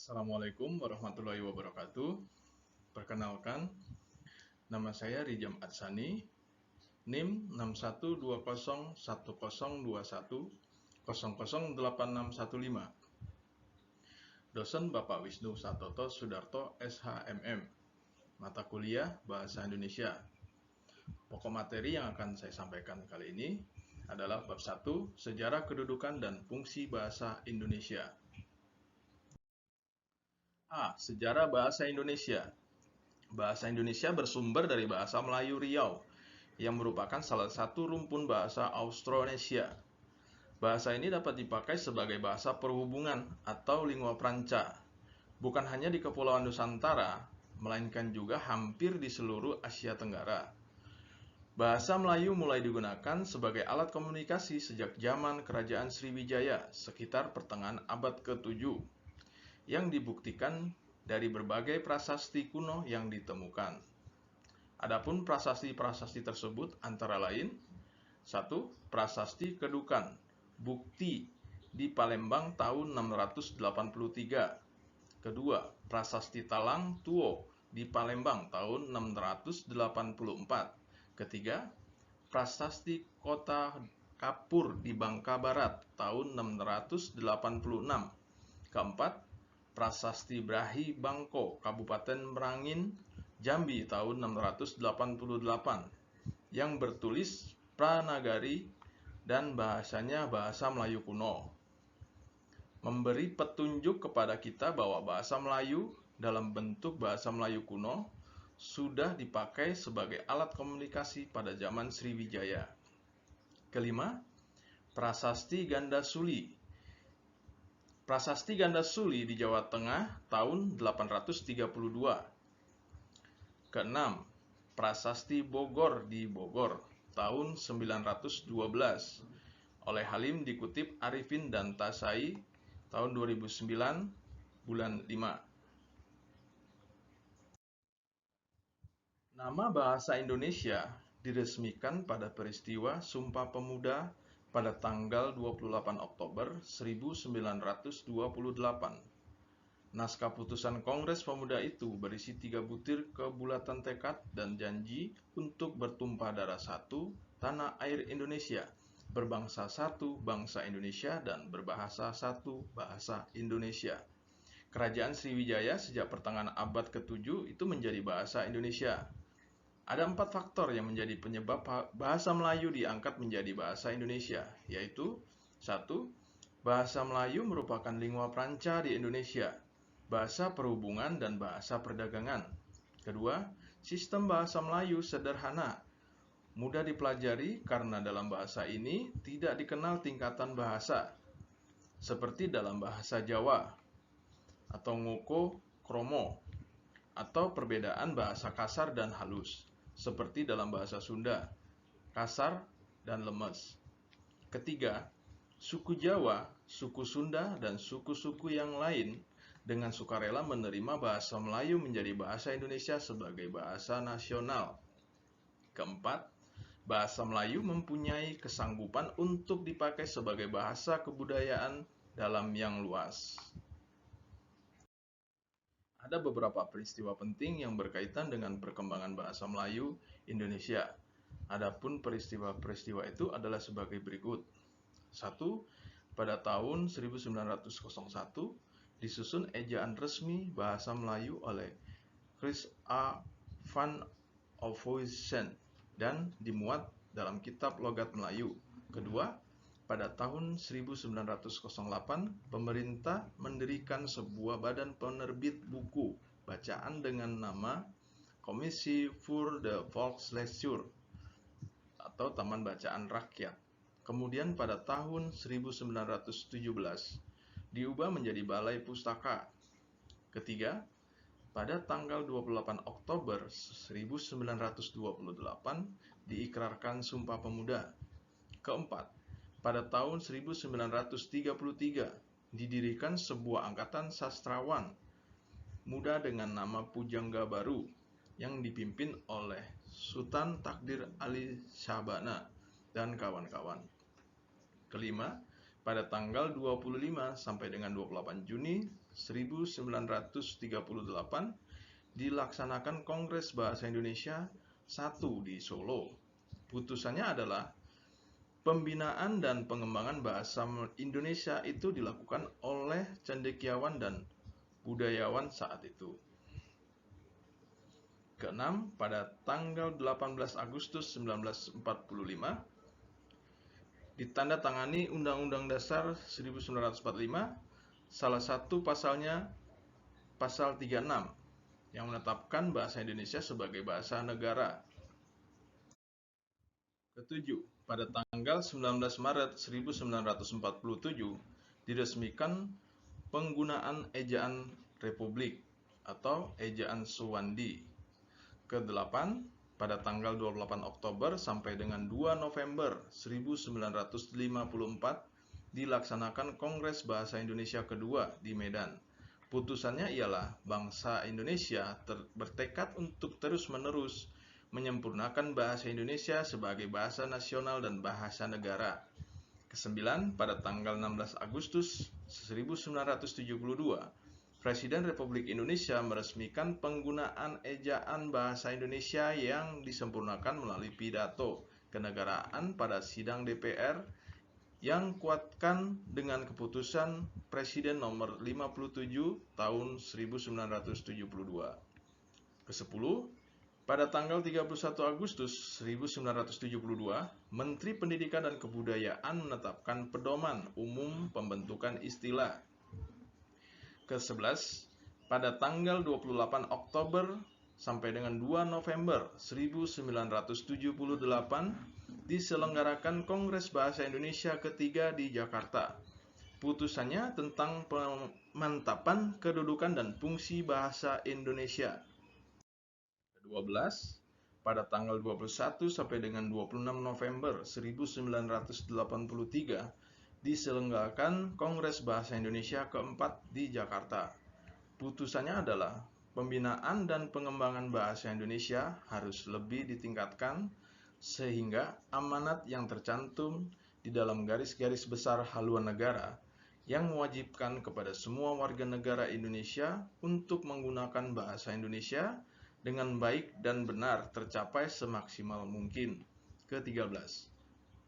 Assalamualaikum warahmatullahi wabarakatuh. Perkenalkan, nama saya Rijam Atsani, NIM 61201021008615. Dosen Bapak Wisnu Satoto Sudarto, SHMM. Mata kuliah Bahasa Indonesia. Pokok materi yang akan saya sampaikan kali ini adalah bab 1, Sejarah Kedudukan dan Fungsi Bahasa Indonesia. A. Sejarah Bahasa Indonesia. Bahasa Indonesia bersumber dari bahasa Melayu Riau, yang merupakan salah satu rumpun bahasa Austronesia. Bahasa ini dapat dipakai sebagai bahasa perhubungan atau lingua franca, bukan hanya di Kepulauan Nusantara, melainkan juga hampir di seluruh Asia Tenggara. Bahasa Melayu mulai digunakan sebagai alat komunikasi sejak zaman Kerajaan Sriwijaya sekitar pertengahan abad ke-7, yang dibuktikan dari berbagai prasasti kuno yang ditemukan. Adapun prasasti-prasasti tersebut antara lain: 1. Prasasti Kedukan, bukti di Palembang tahun 683. Kedua, Prasasti Talang Tuo di Palembang tahun 684. Ketiga, Prasasti Kota Kapur di Bangka Barat tahun 686. Keempat, Prasasti Brahi Bangko, Kabupaten Merangin, Jambi tahun 688, yang bertulis Pranagari dan bahasanya bahasa Melayu kuno. Memberi petunjuk kepada kita bahwa bahasa Melayu dalam bentuk bahasa Melayu kuno sudah dipakai sebagai alat komunikasi pada zaman Sriwijaya. Kelima, Prasasti Gandasuli. Prasasti Gandasuli di Jawa Tengah tahun 832. Keenam, Prasasti Bogor di Bogor tahun 912 oleh Halim, dikutip Arifin dan Tasai tahun 2009 bulan 5. Nama bahasa Indonesia diresmikan pada peristiwa Sumpah Pemuda pada tanggal 28 Oktober 1928. Naskah putusan Kongres Pemuda itu berisi 3 butir kebulatan tekad dan janji untuk bertumpah darah satu, tanah air Indonesia, berbangsa satu, bangsa Indonesia, dan berbahasa satu, bahasa Indonesia. Kerajaan Sriwijaya sejak pertengahan abad ke-7 itu menjadi bahasa Indonesia. Ada 4 faktor yang menjadi penyebab bahasa Melayu diangkat menjadi bahasa Indonesia, yaitu: 1. Bahasa Melayu merupakan lingua franca di Indonesia, bahasa perhubungan dan bahasa perdagangan. Kedua, sistem bahasa Melayu sederhana, mudah dipelajari karena dalam bahasa ini tidak dikenal tingkatan bahasa, seperti dalam bahasa Jawa atau ngoko kromo, atau perbedaan bahasa kasar dan halus, seperti dalam bahasa Sunda, kasar dan lemes. Ketiga, suku Jawa, suku Sunda, dan suku-suku yang lain dengan sukarela menerima bahasa Melayu menjadi bahasa Indonesia sebagai bahasa nasional. Keempat, bahasa Melayu mempunyai kesanggupan untuk dipakai sebagai bahasa kebudayaan dalam yang luas. Ada beberapa peristiwa penting yang berkaitan dengan perkembangan bahasa Melayu Indonesia. Adapun peristiwa-peristiwa itu adalah sebagai berikut. 1. Pada tahun 1901 disusun ejaan resmi bahasa Melayu oleh Chris A. van Ophuijsen dan dimuat dalam Kitab Logat Melayu. Kedua, pada tahun 1908, pemerintah mendirikan sebuah badan penerbit buku bacaan dengan nama Komisi voor de Volkslectuur atau Taman Bacaan Rakyat. Kemudian pada tahun 1917 diubah menjadi Balai Pustaka. Ketiga, pada tanggal 28 Oktober 1928 diikrarkan Sumpah Pemuda. Keempat, pada tahun 1933 didirikan sebuah angkatan sastrawan muda dengan nama Pujangga Baru yang dipimpin oleh Sultan Takdir Ali Syahbana dan kawan-kawan. Kelima, pada tanggal 25 sampai dengan 28 Juni 1938 dilaksanakan Kongres Bahasa Indonesia 1 di Solo. Putusannya adalah pembinaan dan pengembangan bahasa Indonesia itu dilakukan oleh cendekiawan dan budayawan saat itu. Keenam, pada tanggal 18 Agustus 1945 ditandatangani Undang-Undang Dasar 1945, salah satu pasalnya pasal 36 yang menetapkan bahasa Indonesia sebagai bahasa negara. Ketujuh, pada tanggal 19 Maret 1947 diresmikan penggunaan ejaan Republik atau ejaan Suwandi. Kedelapan, pada tanggal 28 Oktober sampai dengan 2 November 1954 dilaksanakan Kongres Bahasa Indonesia kedua di Medan. Putusannya ialah bangsa Indonesia bertekad untuk terus-menerus menyempurnakan bahasa Indonesia sebagai bahasa nasional dan bahasa negara. Kesembilan, pada tanggal 16 Agustus 1972, Presiden Republik Indonesia meresmikan penggunaan ejaan bahasa Indonesia yang disempurnakan melalui pidato kenegaraan pada sidang DPR yang kuatkan dengan keputusan Presiden nomor 57 tahun 1972. Kesepuluh, pada tanggal 31 Agustus 1972, Menteri Pendidikan dan Kebudayaan menetapkan pedoman umum pembentukan istilah. Ke-11, pada tanggal 28 Oktober sampai dengan 2 November 1978 diselenggarakan Kongres Bahasa Indonesia ketiga di Jakarta. Putusannya tentang pemantapan kedudukan dan fungsi bahasa Indonesia. Ke-12, pada tanggal 21 sampai dengan 26 November 1983 diselenggarakan Kongres Bahasa Indonesia keempat di Jakarta. Putusannya adalah pembinaan dan pengembangan bahasa Indonesia harus lebih ditingkatkan sehingga amanat yang tercantum di dalam garis-garis besar haluan negara yang mewajibkan kepada semua warga negara Indonesia untuk menggunakan bahasa Indonesia dengan baik dan benar tercapai semaksimal mungkin. Ke-13,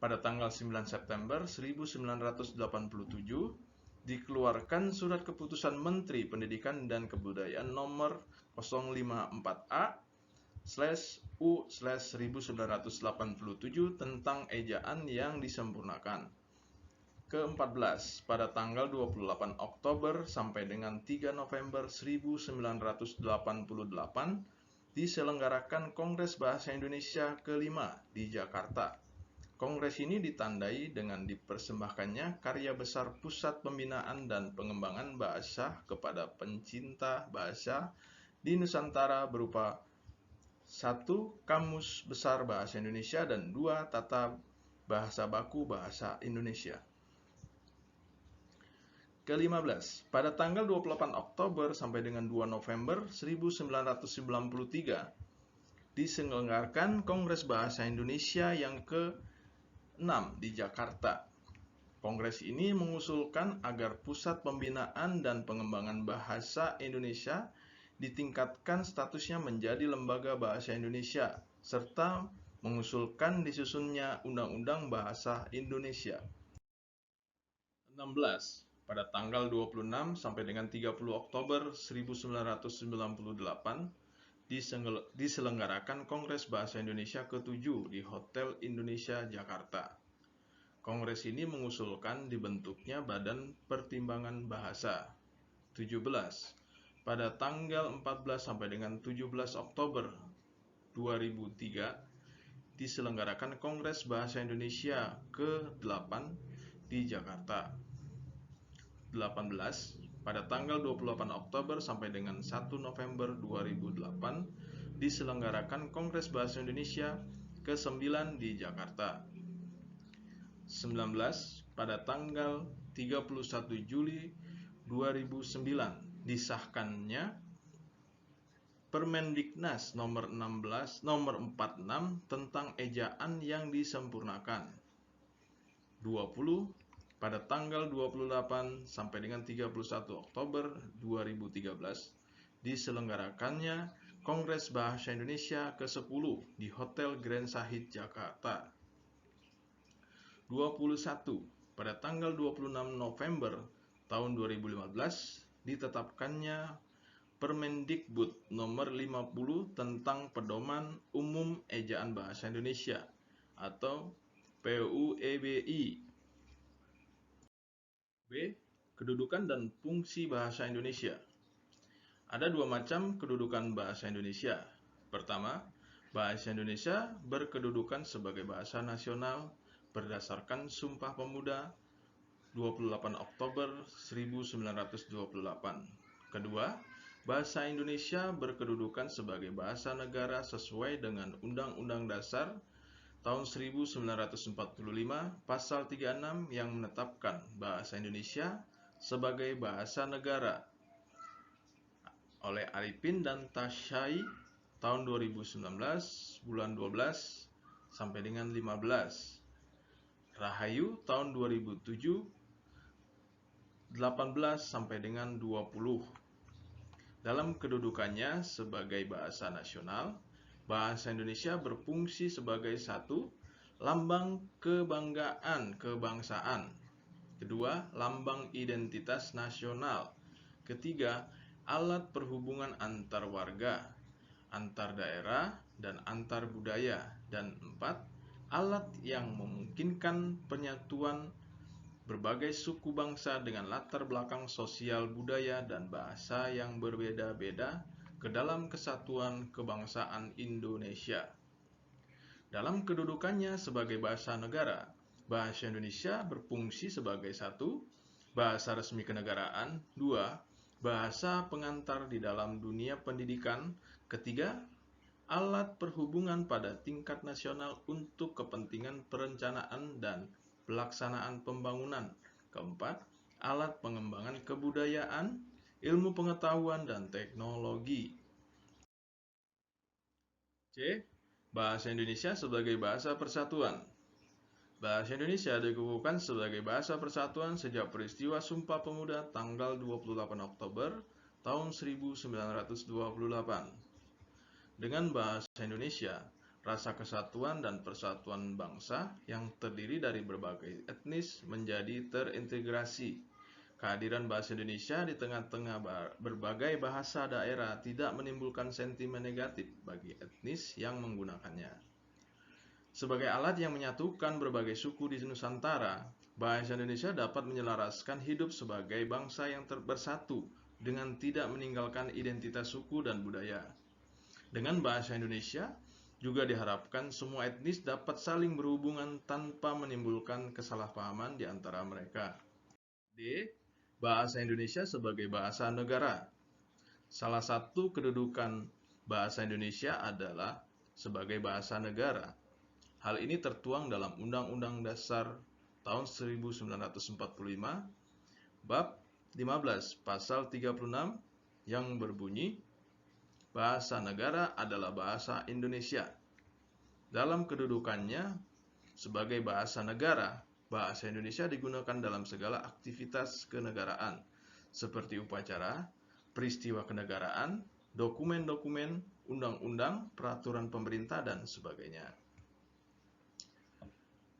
pada tanggal 9 September 1987 dikeluarkan Surat Keputusan Menteri Pendidikan dan Kebudayaan nomor 054A/U/1987 tentang ejaan yang disempurnakan. Ke-14, pada tanggal 28 Oktober sampai dengan 3 November 1988 diselenggarakan Kongres Bahasa Indonesia kelima di Jakarta. Kongres ini ditandai dengan dipersembahkannya karya besar Pusat Pembinaan dan Pengembangan Bahasa kepada pencinta bahasa di Nusantara berupa 1. Kamus Besar Bahasa Indonesia dan 2. Tata Bahasa Baku Bahasa Indonesia. Ke-15, pada tanggal 28 Oktober sampai dengan 2 November 1993 diselenggarakan Kongres Bahasa Indonesia yang ke-6 di Jakarta. Kongres ini mengusulkan agar Pusat Pembinaan dan Pengembangan Bahasa Indonesia ditingkatkan statusnya menjadi Lembaga Bahasa Indonesia, serta mengusulkan disusunnya Undang-Undang Bahasa Indonesia. 16. Pada tanggal 26 sampai dengan 30 Oktober 1998 diselenggarakan Kongres Bahasa Indonesia ke-7 di Hotel Indonesia, Jakarta. Kongres ini mengusulkan dibentuknya Badan Pertimbangan Bahasa. 17. Pada tanggal 14 sampai dengan 17 Oktober 2003 diselenggarakan Kongres Bahasa Indonesia ke-8 di Jakarta. 18. Pada tanggal 28 Oktober sampai dengan 1 November 2008 diselenggarakan Kongres Bahasa Indonesia ke-9 di Jakarta. 19. Pada tanggal 31 Juli 2009 disahkannya Permendiknas nomor 46 tentang ejaan yang disempurnakan. 20. pada tanggal 28 sampai dengan 31 Oktober 2013 diselenggarakannya Kongres Bahasa Indonesia ke-10 di Hotel Grand Sahid Jakarta. 21. Pada tanggal 26 November tahun 2015 ditetapkannya Permendikbud nomor 50 tentang Pedoman Umum Ejaan Bahasa Indonesia atau PUEBI. B. Kedudukan dan fungsi bahasa Indonesia. Ada dua macam kedudukan bahasa Indonesia. Pertama, bahasa Indonesia berkedudukan sebagai bahasa nasional berdasarkan Sumpah Pemuda 28 Oktober 1928. Kedua, bahasa Indonesia berkedudukan sebagai bahasa negara sesuai dengan Undang-Undang Dasar tahun 1945 pasal 36 yang menetapkan bahasa Indonesia sebagai bahasa negara oleh Arifin dan Tasyai tahun 2019 bulan 12 sampai dengan 15. Rahayu tahun 2007 18 sampai dengan 20. Dalam kedudukannya sebagai bahasa nasional, bahasa Indonesia berfungsi sebagai satu, lambang kebanggaan kebangsaan. Kedua, lambang identitas nasional. Ketiga, alat perhubungan antar warga, antar daerah, dan antar budaya. Dan empat, alat yang memungkinkan penyatuan berbagai suku bangsa dengan latar belakang sosial, budaya, dan bahasa yang berbeda-beda ke dalam kesatuan kebangsaan Indonesia. Dalam kedudukannya sebagai bahasa negara, bahasa Indonesia berfungsi sebagai satu, bahasa resmi kenegaraan, dua, bahasa pengantar di dalam dunia pendidikan, ketiga, alat perhubungan pada tingkat nasional untuk kepentingan perencanaan dan pelaksanaan pembangunan, keempat, alat pengembangan kebudayaan, ilmu pengetahuan, dan teknologi. C. Bahasa Indonesia sebagai bahasa persatuan. Bahasa Indonesia dikukuhkan sebagai bahasa persatuan sejak peristiwa Sumpah Pemuda tanggal 28 Oktober tahun 1928. Dengan bahasa Indonesia, rasa kesatuan dan persatuan bangsa yang terdiri dari berbagai etnis menjadi terintegrasi. Kehadiran bahasa Indonesia di tengah-tengah berbagai bahasa daerah tidak menimbulkan sentimen negatif bagi etnis yang menggunakannya. Sebagai alat yang menyatukan berbagai suku di Nusantara, bahasa Indonesia dapat menyelaraskan hidup sebagai bangsa yang bersatu dengan tidak meninggalkan identitas suku dan budaya. Dengan bahasa Indonesia, juga diharapkan semua etnis dapat saling berhubungan tanpa menimbulkan kesalahpahaman di antara mereka. D. Bahasa Indonesia sebagai bahasa negara. Salah satu kedudukan bahasa Indonesia adalah sebagai bahasa negara. Hal ini tertuang dalam Undang-Undang Dasar tahun 1945, Bab 15, Pasal 36 yang berbunyi, bahasa negara adalah bahasa Indonesia. Dalam kedudukannya sebagai bahasa negara, bahasa Indonesia digunakan dalam segala aktivitas kenegaraan, seperti upacara, peristiwa kenegaraan, dokumen-dokumen, undang-undang, peraturan pemerintah, dan sebagainya.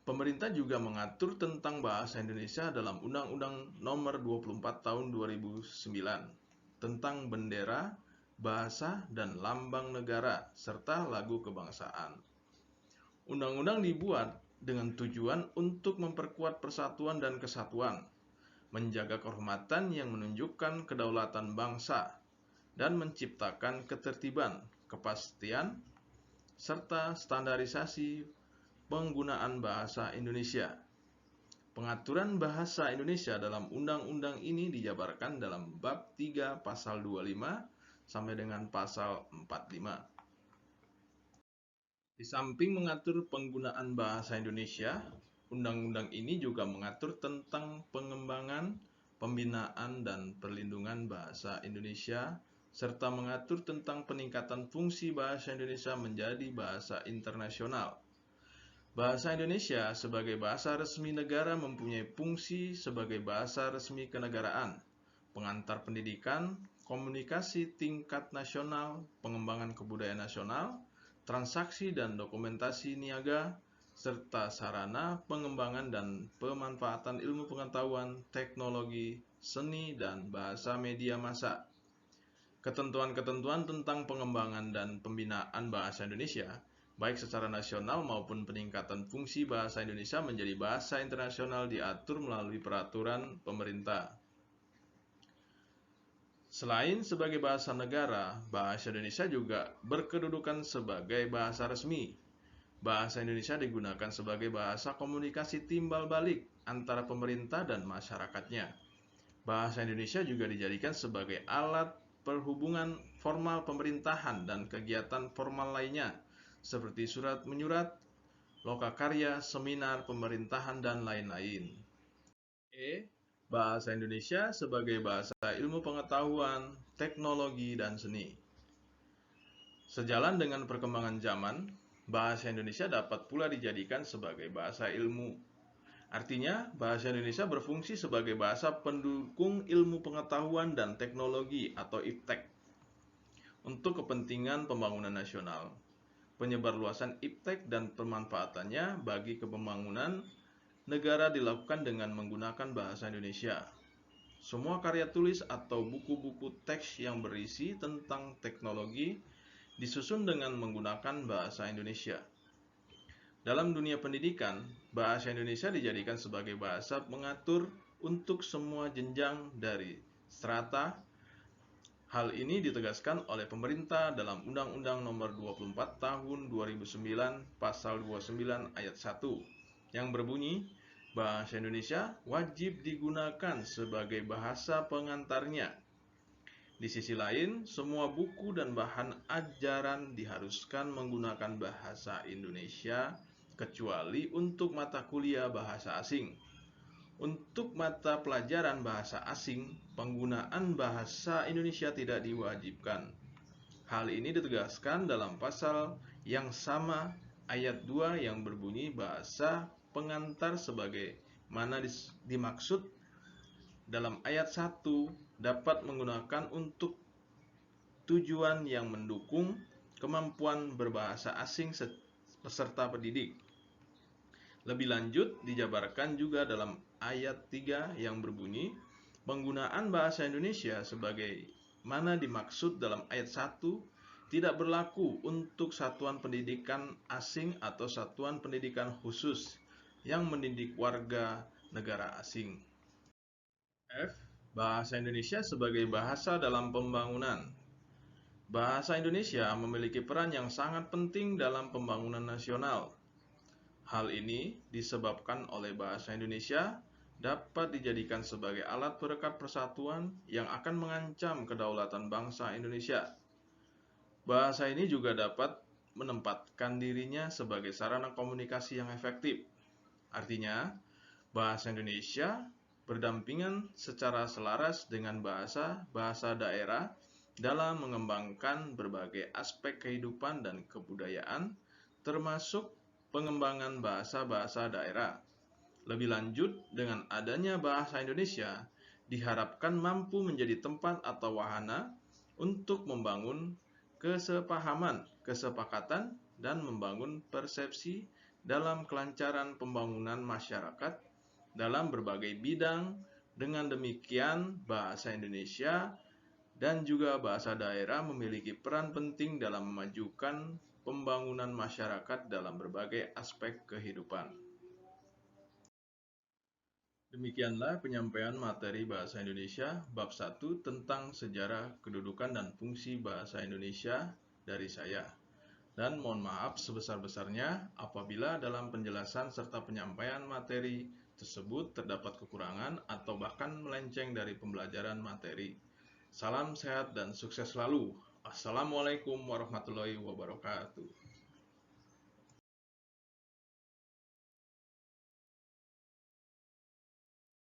Pemerintah juga mengatur tentang bahasa Indonesia dalam Undang-Undang Nomor 24 Tahun 2009 tentang bendera, bahasa, dan lambang negara, serta lagu kebangsaan. Undang-undang dibuat dengan tujuan untuk memperkuat persatuan dan kesatuan, menjaga kehormatan yang menunjukkan kedaulatan bangsa, dan menciptakan ketertiban, kepastian, serta standarisasi penggunaan bahasa Indonesia. Pengaturan bahasa Indonesia dalam undang-undang ini dijabarkan dalam bab 3 pasal 25 sampai dengan pasal 45. Di samping mengatur penggunaan bahasa Indonesia, undang-undang ini juga mengatur tentang pengembangan, pembinaan, dan perlindungan bahasa Indonesia, serta mengatur tentang peningkatan fungsi bahasa Indonesia menjadi bahasa internasional. Bahasa Indonesia sebagai bahasa resmi negara mempunyai fungsi sebagai bahasa resmi kenegaraan, pengantar pendidikan, komunikasi tingkat nasional, pengembangan kebudayaan nasional, transaksi dan dokumentasi niaga, serta sarana pengembangan dan pemanfaatan ilmu pengetahuan, teknologi, seni, dan bahasa media massa. Ketentuan-ketentuan tentang pengembangan dan pembinaan bahasa Indonesia, baik secara nasional maupun peningkatan fungsi bahasa Indonesia menjadi bahasa internasional diatur melalui peraturan pemerintah. Selain sebagai bahasa negara, bahasa Indonesia juga berkedudukan sebagai bahasa resmi. Bahasa Indonesia digunakan sebagai bahasa komunikasi timbal balik antara pemerintah dan masyarakatnya. Bahasa Indonesia juga dijadikan sebagai alat perhubungan formal pemerintahan dan kegiatan formal lainnya, seperti surat menyurat, lokakarya, seminar pemerintahan, dan lain-lain. Bahasa Indonesia sebagai bahasa ilmu pengetahuan, teknologi, dan seni. Sejalan dengan perkembangan zaman, bahasa Indonesia dapat pula dijadikan sebagai bahasa ilmu. Artinya, bahasa Indonesia berfungsi sebagai bahasa pendukung ilmu pengetahuan dan teknologi atau IPTEK untuk kepentingan pembangunan nasional. Penyebarluasan IPTEK dan pemanfaatannya bagi pembangunan negara dilakukan dengan menggunakan bahasa Indonesia. Semua karya tulis atau buku-buku teks yang berisi tentang teknologi disusun dengan menggunakan bahasa Indonesia. Dalam dunia pendidikan, bahasa Indonesia dijadikan sebagai bahasa pengatur untuk semua jenjang dari strata. Hal ini ditegaskan oleh pemerintah dalam Undang-Undang Nomor 24 Tahun 2009 Pasal 29 Ayat 1 yang berbunyi, bahasa Indonesia wajib digunakan sebagai bahasa pengantarnya. Di sisi lain, semua buku dan bahan ajaran diharuskan menggunakan bahasa Indonesia kecuali untuk mata kuliah bahasa asing. Untuk mata pelajaran bahasa asing, penggunaan bahasa Indonesia tidak diwajibkan. Hal ini ditegaskan dalam pasal yang sama ayat 2 yang berbunyi bahasa pengantar sebagai mana dimaksud dalam ayat 1 dapat menggunakan untuk tujuan yang mendukung kemampuan berbahasa asing peserta pendidik. Lebih lanjut dijabarkan juga dalam ayat 3 yang berbunyi, penggunaan bahasa Indonesia sebagai mana dimaksud dalam ayat 1 tidak berlaku untuk satuan pendidikan asing atau satuan pendidikan khusus yang mendidik warga negara asing. Bahasa Indonesia sebagai bahasa dalam pembangunan. Bahasa Indonesia memiliki peran yang sangat penting dalam pembangunan nasional. Hal ini disebabkan oleh bahasa Indonesia dapat dijadikan sebagai alat perekat persatuan yang akan mengancam kedaulatan bangsa Indonesia. Bahasa ini juga dapat menempatkan dirinya sebagai sarana komunikasi yang efektif. Artinya, bahasa Indonesia berdampingan secara selaras dengan bahasa daerah dalam mengembangkan berbagai aspek kehidupan dan kebudayaan, termasuk pengembangan bahasa-bahasa daerah. Lebih lanjut, dengan adanya bahasa Indonesia, diharapkan mampu menjadi tempat atau wahana untuk membangun kesepahaman, kesepakatan, dan membangun persepsi dalam kelancaran pembangunan masyarakat dalam berbagai bidang. Dengan demikian, bahasa Indonesia dan juga bahasa daerah memiliki peran penting dalam memajukan pembangunan masyarakat dalam berbagai aspek kehidupan. Demikianlah penyampaian materi Bahasa Indonesia bab 1 tentang sejarah, kedudukan, dan fungsi bahasa Indonesia dari saya. Dan mohon maaf sebesar-besarnya apabila dalam penjelasan serta penyampaian materi tersebut terdapat kekurangan atau bahkan melenceng dari pembelajaran materi. Salam sehat dan sukses selalu. Assalamualaikum warahmatullahi wabarakatuh.